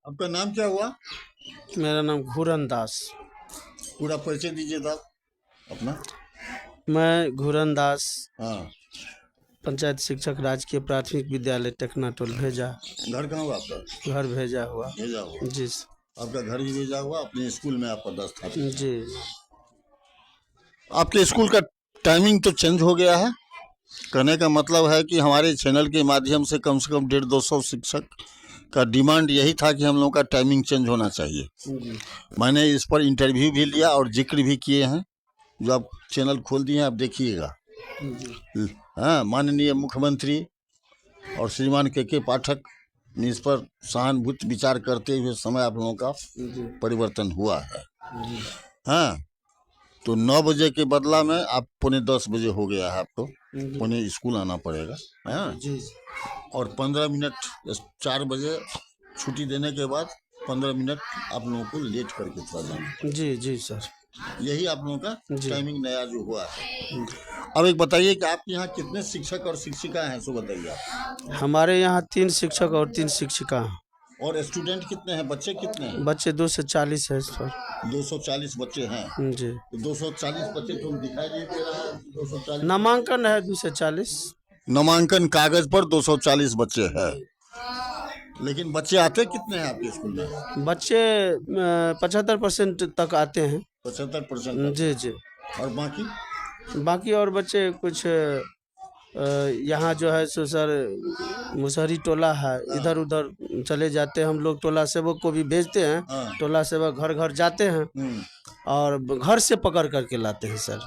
आपका नाम क्या हुआ? मेरा नाम घूरन दास। पूरा परिचय दीजिए साहब अपना। मैं घूरन दास, हाँ। पंचायत शिक्षक, राजकीय प्राथमिक विद्यालय टेकनाटोल भेजा। घर कहाँ हुआ आपका? घर भेजा हुआ। भेजा हुआ। जी आपका घर भी भेजा हुआ, अपने स्कूल में आप पदस्थापित हैं। जी। आपके स्कूल का टाइमिंग तो चेंज हो गया है। कहने का मतलब है कि हमारे चैनल के माध्यम से कम 150-200 शिक्षक का डिमांड यही था कि हम लोगों का टाइमिंग चेंज होना चाहिए। जी मैंने इस पर इंटरव्यू भी लिया और जिक्र भी किए हैं, जो आप चैनल खोल दिए हैं, आप देखिएगा। जी हाँ, माननीय मुख्यमंत्री और श्रीमान के पाठक ने इस पर सहानुभूति विचार करते हुए समय आप लोगों का जी परिवर्तन हुआ है। जी हाँ, तो 9 बजे के बदला में आप 9:45 हो गया है, आपको जी पौने स्कूल आना पड़ेगा। हाँ, जी और 15 मिनट 4 बजे छुट्टी देने के बाद 15 मिनट आप लोगों को लेट करके थोड़ा जाना। जी जी सर। यही आप लोगों का जी टाइमिंग नया जो हुआ है। अब एक बताइए कि आपके यहाँ कितने शिक्षक और शिक्षिका हैं, सो बताइए आप। हमारे यहाँ 3 शिक्षक और 3 शिक्षिका हैं। और स्टूडेंट कितने हैं, बच्चे कितने हैं? बच्चे 2 से 40 है सर। 240 बच्चे हैं। जी, तो 240 बच्चे तो दिखाई नहीं दे रहा है। 240 नामांकन है 2 से 40। नामांकन कागज पर 240 बच्चे हैं, लेकिन बच्चे आते कितने हैं आपके स्कूल में? बच्चे 75% तक आते हैं। 75%। जी जी। और बाकी? बाकी और बच्चे कुछ यहाँ जो है सो सर मुसहरी टोला है, इधर उधर चले जाते हैं। हम लोग टोला सेवक को भी भेजते हैं। हाँ। टोला सेवक घर घर जाते हैं और घर से पकड़ करके लाते हैं सर।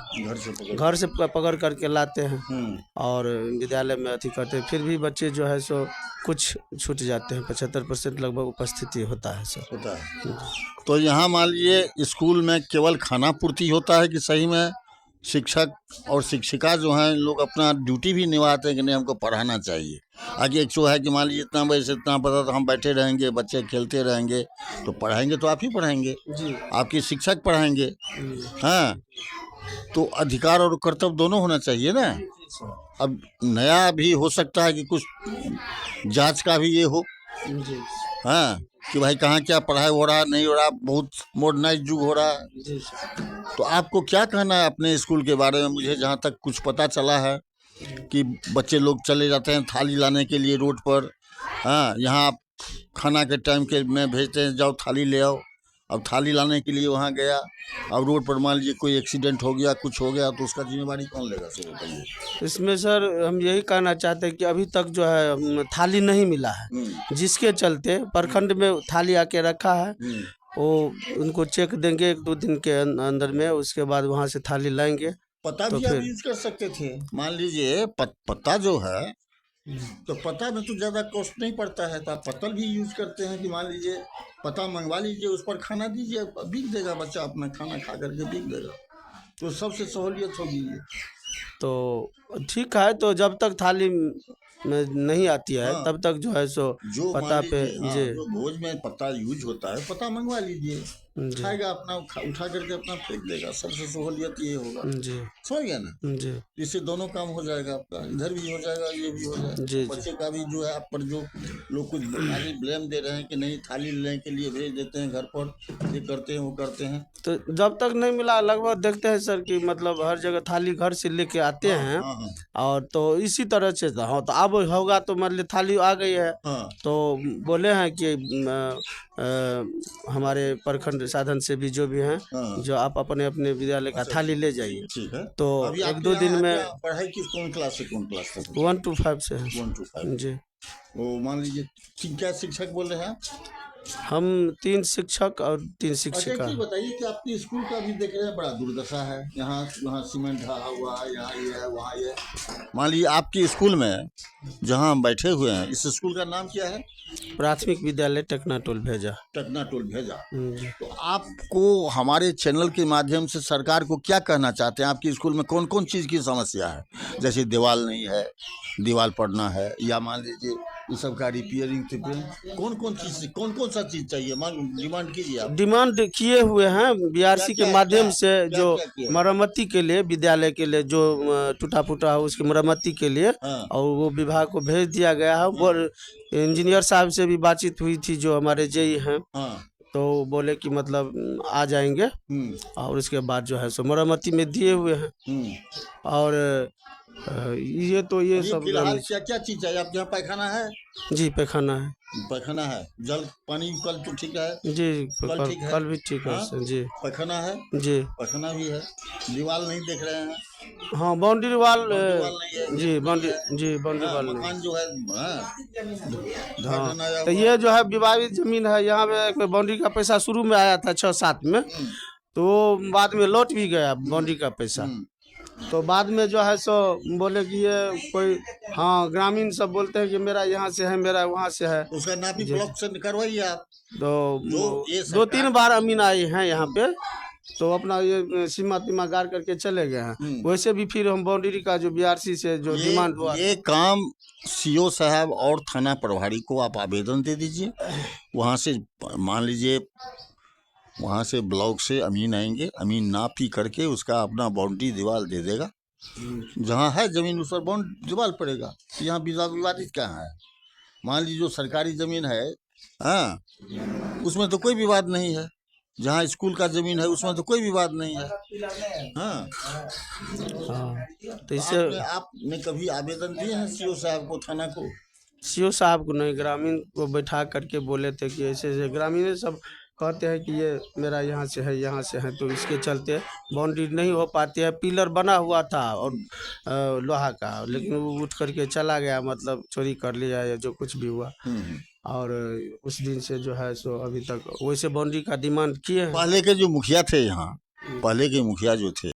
घर से पकड़ करके लाते हैं और विद्यालय में अथी करते हैं। फिर भी बच्चे जो है सो कुछ छूट जाते हैं। 75% लगभग उपस्थिति होता है सर। होता है। तो यहाँ मान लीजिए स्कूल में केवल खाना पूर्ति होता है कि सही में शिक्षक और शिक्षिका जो हैं लोग अपना ड्यूटी भी निभाते हैं कि नहीं, हमको पढ़ाना चाहिए। आगे एक सो है कि मान लीजिए इतना बजे से इतना पता तो हम बैठे रहेंगे, बच्चे खेलते रहेंगे, तो पढ़ाएंगे तो आप ही पढ़ाएंगे, जी आपके शिक्षक पढ़ाएंगे। हाँ, तो अधिकार और कर्तव्य दोनों होना चाहिए ना। अब नया भी हो सकता है कि कुछ जांच का भी ये हो। जी हाँ, कि भाई कहाँ क्या पढ़ाई हो रहा नहीं हो रहा, बहुत मॉडर्नाइज युग हो रहा है। जी तो आपको क्या कहना है अपने स्कूल के बारे में? मुझे जहाँ तक कुछ पता चला है कि बच्चे लोग चले जाते हैं थाली लाने के लिए रोड पर। हाँ, यहाँ आप खाना के टाइम के में भेजते हैं, जाओ थाली ले आओ। अब थाली लाने के लिए वहाँ गया, अब रोड पर मान लीजिए कोई एक्सीडेंट हो गया, कुछ हो गया, तो उसका जिम्मेवारी कौन लेगा, सर बताइए। इसमें सर हम यही कहना चाहते हैं कि अभी तक जो है थाली नहीं मिला है, जिसके चलते प्रखंड में थाली आके रखा है। वो उनको चेक देंगे 1-2 दिन के अंदर में, उसके बाद वहाँ से थाली लाएंगे। पता तो भी आप फिर यूज कर सकते थे। मान लीजिए पत्ता जो है, तो पता में तो ज़्यादा कॉस्ट नहीं पड़ता है, तो आप पत्तल भी यूज करते हैं कि मान लीजिए पता मंगवा लीजिए, उस पर खाना दीजिए, बिक देगा, बच्चा अपना खाना खा करके बिक देगा, तो सबसे सहूलियत होगी ये। तो ठीक है, तो जब तक थाली में नहीं आती है हाँ, तब तक जो है सो जो मान पता पे लीजिए, हाँ, जी जो भोज में पत्ता यूज होता है, पता मंगवा लीजिए, जी खाएगा अपना, उठा करके अपना फेंक देगा, सबसे सहूलियत ये होगा। जी समझ गया ना? जी इससे दोनों काम हो जाएगा, आपका इधर भी हो जाएगा, ये भी हो जाएगा। जी बच्चे का भी जो है आप पर जो लोग कुछ आगे ब्लेम दे रहे हैं कि नहीं थाली लेने के लिए भेज देते हैं घर पर, ये करते हैं वो करते हैं। तो जब तक नहीं मिला, लगभग देखते हैं सर कि मतलब हर जगह थाली घर से लेके आते हाँ हैं। हाँ हाँ और तो इसी तरह से हाँ, तो अब होगा तो मान ली थाली आ गई है, हाँ। तो बोले हैं कि हमारे प्रखंड साधन से भी जो भी हैं, हाँ। जो आप अपने अपने विद्यालय का अच्छा, थाली ले जाइए। ठीक है। तो अभी एक आपके दो यहाँ दिन में पढ़ाई किस कौन क्लास से कौन क्लास तक? 1 to 5 से है 1 to 5। जी। वो मान लीजिए क्या शिक्षक बोल रहे हैं आप? हम 3 शिक्षक और 3 अच्छा, शिक्षिका एक चीज हैं। बताइए कि आपके स्कूल का भी देख रहे हैं बड़ा दुर्दशा है, यहाँ वहाँ सीमेंट ढहा हुआ है, यहाँ ये है वहाँ ये है। मान लीजिए आपके स्कूल में जहाँ हम बैठे हुए हैं, इस स्कूल का नाम क्या है? प्राथमिक विद्यालय टेकनाटोल भेजा। टकनाटोल भेजा। जी। तो आपको हमारे चैनल के माध्यम से सरकार को क्या कहना चाहते हैं? आपके स्कूल में कौन कौन चीज़ की समस्या है? जैसे दीवार नहीं है, दीवार पड़ना है, या मान लीजिए ये सब का रिपेयरिंग कौन कौन सा चीज चाहिए, डिमांड कीजिए आप। डिमांड किए हुए हैं बीआरसी के माध्यम से, जो किया? मरम्मती के लिए, विद्यालय के लिए जो टूटा फूटा है उसकी मरम्मती के लिए, हाँ। और वो विभाग को भेज दिया गया है। और इंजीनियर साहब से भी बातचीत हुई थी, जो हमारे जेई हैं, हाँ। तो बोले कि मतलब आ जाएंगे, और उसके बाद जो है सो मरम्मती में दिए हुए हैं। और ये तो ये सब फिलहाल क्या क्या चीज चाहिए आपके यहाँ? पैखाना है? जी पैखाना है, पैखाना है। जल पानी कल तो ठीक है? जी कल ठीक है? कल भी ठीक है हाँ? सर जी। पैखाना है? जी पैखाना भी है। दीवार नहीं देख रहे हैं? हाँ, बाउंड्री वाल नहीं है? जी बाउंड्री, जी बाउंड्री हाँ, वाल नहीं। मकान जो है, हाँ, हाँ, धराना आया तो हुआ। ये जो है विवादित जमीन है, यहाँ पे बाउंड्री का पैसा शुरू में आया था 6-7 में, तो बाद में लौट भी गया बाउंड्री का पैसा। तो बाद में जो है सो बोले कि ये कोई, हाँ ग्रामीण सब बोलते हैं कि मेरा यहाँ से है, मेरा वहाँ से है। उसका नापी ब्लॉक से करवाइए आप। तो ये 2-3 बार अमीन आए हैं यहाँ पे, तो अपना ये सीमा तीमा गाड़ करके चले गए हैं। वैसे भी फिर हम बाउंड्री का जो बीआरसी से जो डिमांड हुआ, ये काम सीओ साहब और थाना प्रभारी को आप आवेदन दे दीजिए। वहाँ से मान लीजिए, वहाँ से ब्लॉक से अमीन आएंगे, अमीन नापी करके उसका अपना बाउंड्री दीवार दे देगा। जहाँ है जमीन उस पर बाउंड्री दीवार पड़ेगा। यहाँ विवादित कहाँ है? मान लीजिए जो सरकारी जमीन है, हाँ, उसमें तो कोई विवाद नहीं है। जहाँ स्कूल का जमीन है उसमें तो कोई विवाद नहीं है। हाँ, तो इससे आपने कभी आवेदन दिए हैं सीओ साहब को, थाना को? सीओ साहब को नहीं, ग्रामीण को बैठा करके बोले थे कि ऐसे ऐसे, ग्रामीण सब कहते हैं कि ये मेरा यहाँ से है, यहाँ से है, तो इसके चलते बाउंड्री नहीं हो पाती है। पिलर बना हुआ था और लोहा का, लेकिन वो उठ करके चला गया, मतलब चोरी कर लिया या जो कुछ भी हुआ। और उस दिन से जो है सो अभी तक वैसे बाउंड्री का डिमांड किए हैं। पहले के जो मुखिया थे यहाँ, पहले के मुखिया जो थे,